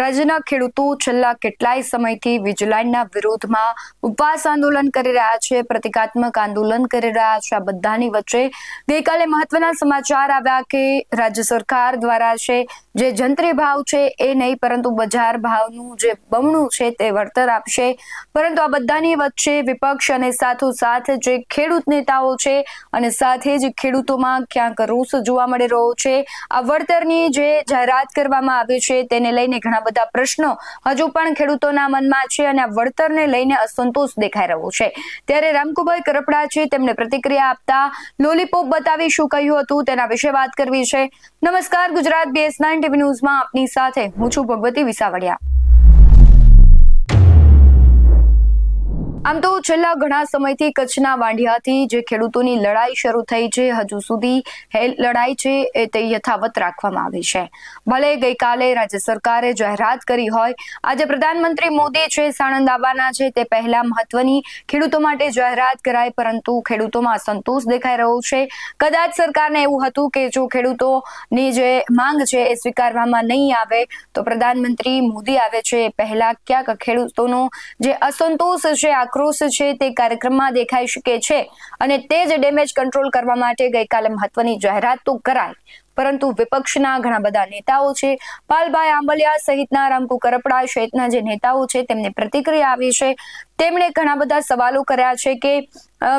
રાજ્યના ખેડૂતો છેલ્લા કેટલાય સમયથી વીજ લાઇનના વિરોધમાં ઉપવાસ આંદોલન કરી રહ્યા છે, પ્રતિકાત્મક આંદોલન કરી રહ્યા છે। આ બધાની વચ્ચે ગઈકાલે મહત્વના સમાચાર આવ્યા કે રાજ્ય સરકાર દ્વારા છે જે જંત્રી ભાવ છે એ નહીં પરંતુ બજાર ભાવનું જે બમણું છે તે વળતર આપશે। પરંતુ આ બધાની વચ્ચે વિપક્ષ અને સાથોસાથ જે ખેડૂત નેતાઓ છે અને સાથે જ ખેડૂતોમાં ક્યાંક રોષ જોવા મળી રહ્યો છે। આ વળતરની જે જાહેરાત કરવામાં આવી છે તેને લઈને ઘણા બધા પ્રશ્નો હજુ પણ ખેડૂતોના મનમાં છે અને આ વળતરને લઈને અસંતોષ દેખાઈ રહ્યો છે। ત્યારે રામકુભાઈ કરપડા છે તેમણે પ્રતિક્રિયા આપતા લોલીપોપ બતાવી શું કહ્યું હતું તેના વિશે વાત કરવી છે। નમસ્કાર, ગુજરાત BS9 ટીવી ન્યૂઝમાં આપની સાથે હું છું ભગવતી વિસાવડિયા। આમ તો છેલ્લા ઘણા સમયથી કચ્છના વાંઢિયાથી જે ખેડૂતોની લડાઈ શરૂ થઈ છે, હજુ સુધી લડાઈ છે એ તે યથાવત રાખવામાં આવી છે। ભલે ગઈકાલે રાજ્ય સરકારે જાહેરાત કરી હોય, આજે પ્રધાનમંત્રી મોદી છે સાણંદ આવવાના છે તે પહેલા મહત્વની ખેડૂતો માટે જાહેરાત કરાય, પરંતુ ખેડૂતોમાં અસંતોષ દેખાઈ રહ્યો છે। કદાચ સરકારને એવું હતું કે જો ખેડૂતોની જે માંગ છે એ સ્વીકારવામાં નહીં આવે તો પ્રધાનમંત્રી મોદી આવે છે એ પહેલા ક્યાંક ખેડૂતોનો જે અસંતોષ છે, આક્રોશ છે તે કાર્યક્રમમાં દેખાઈ શકે છે અને તે જ ડેમેજ કંટ્રોલ કરવા માટે ગઈકાલે મહત્વની જાહેરાત તો કરાય, પરંતુ વિપક્ષના ઘણા બધા નેતાઓ છે, પાલભાઈ આંબલિયા સહિતના રામકુ કરપડા સહિતના જે નેતાઓ છે તેમની પ્રતિક્રિયા આવી છે। તેમણે ઘણા બધા સવાલો કર્યા છે કે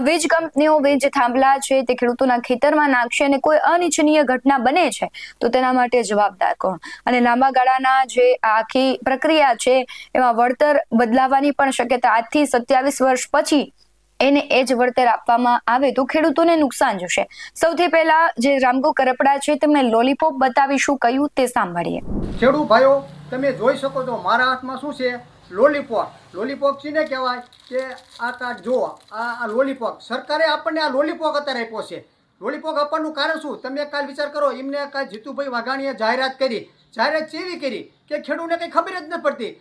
વીજ કંપનીઓ વીજ થાંભલા છે તે ખેડૂતોના ખેતરમાં નાખશે અને કોઈ અનિચ્છનીય ઘટના બને છે તો તેના માટે જવાબદાર કોણ, અને લાંબા ગાળાના જે આખી પ્રક્રિયા છે એમાં વળતર બદલાવાની પણ શક્યતા આજથી 27 વર્ષ પછી એને એ જ વળતર આપવામાં આવે તો ખેડૂતોને નુકસાન જશે। સૌથી પહેલા જે રામકુ કરપડા છે તેમણે લોલીપોપ બતાવી શું કહ્યું તે સાંભળીએ। ખેડૂત ભાઈઓ, તમે જોઈ શકો છો મારા હાથમાં શું છે, લોલીપોપ। લોલીપોપ શીને કહેવાય કે આ કાર્ડ જુઓ, આ લોલીપોપ સરકારે આપણને આ લોલીપોપ અત્યારે આપ્યો છે। લોલીપોપ આપવાનું કારણ શું, તમે કાલ વિચાર કરો, એમને કાલ જીતુભાઈ વાઘાણીએ જાહેરાત કરી, જાહેરાત કેવી કરી કે ખેડૂતને કંઈ ખબર જ નથી પડતી।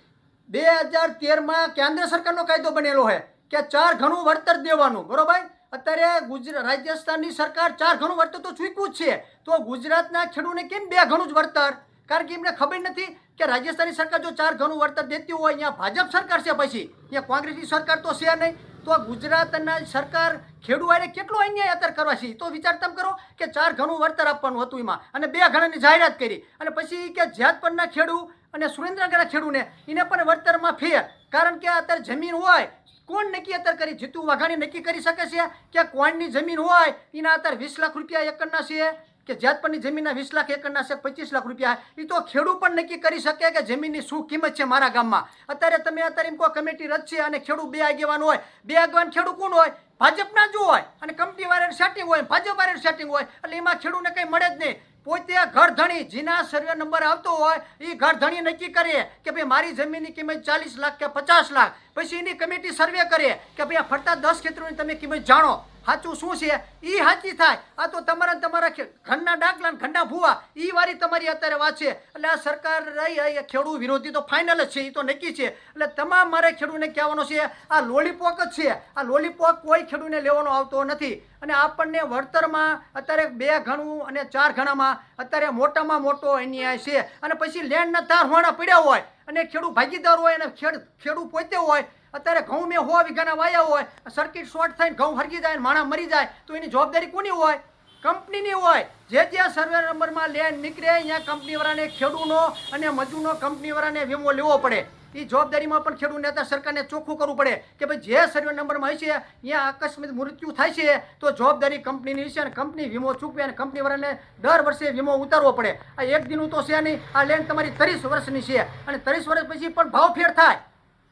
2013માં કેન્દ્ર સરકારનો કાયદો બનેલો છે કે 4 ગણું વળતર દેવાનું, બરોબર। અત્યારે રાજસ્થાનની સરકાર 4 ગણું વળતર તો ચૂક્યું જ છે, તો ગુજરાતના ખેડૂતને કેમ 2 ગણું જ વળતર? કારણ કે એમને ખબર નથી કે રાજસ્થાનની સરકાર જો 4 ગણું વળતર દેતી હોય, અહીંયા ભાજપ સરકાર છે, પછી અહીંયા કોંગ્રેસની સરકાર તો છે નહીં, તો ગુજરાતના સરકાર ખેડૂત આને કેટલો અન્યાય અત્યારે કરવા છે। તો વિચાર તમે કરો કે 4 ગણું વળતર આપવાનું હતું એમાં, અને 2 ગણાની જાહેરાત કરી, અને પછી કે જેતપરના ખેડૂત અને સુરેન્દ્રનગરના ખેડૂતને એને પણ વળતરમાં ફેર, કારણ કે અત્યારે જમીન હોય કોણ નક્કી અત્યારે કરી, જીતુ વાઘાણી નક્કી કરી શકે છે કે કોણની જમીન હોય એના અત્યારે 20 લાખ રૂપિયા એકરના છે કે જેતપરની જમીનના 20 લાખ એકરના છે, 25 લાખ રૂપિયા, એ તો ખેડૂત પણ નક્કી કરી શકે કે જમીનની શું કિંમત છે મારા ગામમાં। અત્યારે એમ કહો કમિટી રચશે અને ખેડૂત 2 આગેવાન હોય, 2 આગેવાન ખેડૂત કોણ હોય, ભાજપના જ હોય, અને કંપની વાળાનું સેટિંગ હોય, ભાજપ વાળાનું સેટિંગ હોય, એટલે એમાં ખેડૂતને કંઈ મળે જ નહીં। પોતે ઘર ધણી જેના સર્વે નંબર આવતો હોય એ ઘર ધણી નક્કી કરે કે ભાઈ મારી જમીનની કિંમત 40 લાખ કે 50 લાખ, પછી એની કમિટી સર્વે કરે કે ભાઈ આ ફરતા 10 ખેતરોની તમે કિંમત જાણો, સાચું શું છે એ સાચી થાય। આ તો તમારા ઘરના ડાકલા ઘરના ભૂવા એ વારી તમારી અત્યારે વાત છે, એટલે આ સરકાર રહી ખેડૂત વિરોધી તો ફાઇનલ જ છે, એ તો નક્કી છે। એટલે તમામ મારે ખેડૂતને કહેવાનો છે આ લોલીપોપ જ છે, આ લોલીપોપ કોઈ ખેડૂતને લેવાનો આવતો નથી। અને આપણને વળતરમાં અત્યારે 2 ગણું અને 4 ગણામાં અત્યારે મોટામાં મોટો અન્યાય છે, અને પછી લેન્ડના તાર હોણા પડ્યા હોય અને ખેડૂત ભાગીદાર હોય અને ખેડૂત પોતે હોય, અત્યારે ઘઉં મેં 100 વીઘાના વાયા હોય, સર્કિટ શોર્ટ થઈને ઘઉં હરગી જાય, માણસ મરી જાય, તો એની જવાબદારી કોની હોય? કંપનીની હોય। જે સર્વે નંબરમાં લેન્ડ નીકળે અહીંયા કંપનીવાળાને ખેડૂતનો અને મજૂરનો કંપનીવાળાને વીમો લેવો પડે। એ જવાબદારીમાં પણ ખેડૂત નેતા સરકારને ચોખ્ખું કરવું પડે કે ભાઈ જે સર્વે નંબરમાં હશે અહીંયા આકસ્મિક મૃત્યુ થાય છે તો જવાબદારી કંપનીની હશે અને કંપની વીમો ચૂકવે અને કંપનીવાળાને દર વર્ષે વીમો ઉતારવો પડે। આ એક દિનનું તો છે નહીં, આ લેન્ડ તમારી 30 વર્ષની છે, અને 30 વર્ષ પછી પણ ભાવ ફેર થાય।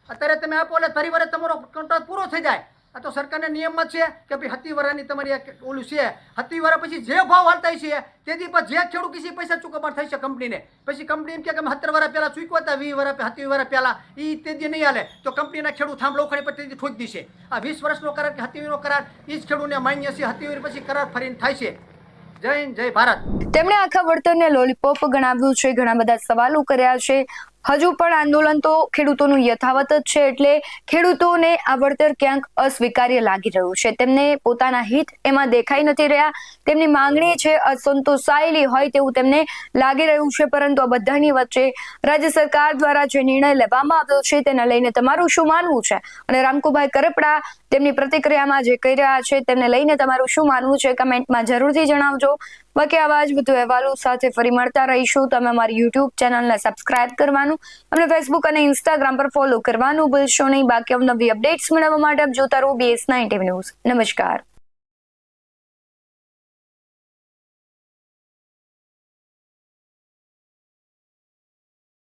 અત્યારે તમે આપો એટલે 30 વર્ષ તમારો કોન્ટ્રાક્ટ પૂરો થઈ જાય। આ તો સરકારના નિયમમાં છે કે ભાઈ 70 વર્ષની તમારી ઓલું છે, 70 વર્ષ પછી જે ભાવ હાલતા છે તેથી પછી જે ખેડૂત કિસી પૈસા ચૂકવવા થઈ છે કંપનીને, પછી કંપની એમ કે 70 વર્ષ પહેલાં ચૂકવ્યા હતા, 20 વર્ષ 70 વર્ષ પહેલાં, એ તેજી નહીં હાલે તો કંપનીના ખેડૂત થાંભલો ખડી પર તેજી ઠોકી દેશે। આ 20 વર્ષનો કરાર કે 70નો કરાર એ જ ખેડૂતને માન્ય છે, 70 વર્ષ પછી કરાર ફરીને થાય છે। જય હિન્દ, જય ભારત। તેમણે આખા વળતરને લોલીપોપ ગણાવ્યું છે, ઘણા બધા સવાલો કર્યા છે, હજુ પણ આંદોલન તો ખેડૂતોનું યથાવત જ છે, એટલે ખેડૂતોને આ વળતર ક્યાંક અસ્વીકાર્ય લાગી રહ્યું છે. તેમને પોતાના હિત એમાં દેખાઈ નથી રહ્યા. તેમની માંગણી છે અસંતોષાયેલી હોય તેવું તેમને લાગી રહ્યું છે. પરંતુ આ બધાની વચ્ચે રાજ્ય સરકાર દ્વારા જે નિર્ણય લેવામાં આવ્યો છે તેને લઈને તમારું શું માનવું છે? અને રામકુભાઈ કરપડા તેમની પ્રતિક્રિયામાં જે કહી રહ્યા છે તેમને લઈને તમારું શું માનવું છે? કમેન્ટમાં જરૂરથી જણાવજો. બાકી આવા જ વધુ અહેવાલો સાથે ફરી મળતા રહીશું. તમે અમારી યુટ્યુબ ચેનલને સબસ્ક્રાઇબ કરવાનું, અમને ફેસબુક અને ઇન્સ્ટાગ્રામ પર ફોલો કરવાનું ભૂલશો નહીં. બાકી અવનવી અપડેટ્સ મેળવવા માટે આપ જોતા રહો BS9 ટીવી ન્યૂઝ. નમસ્કાર.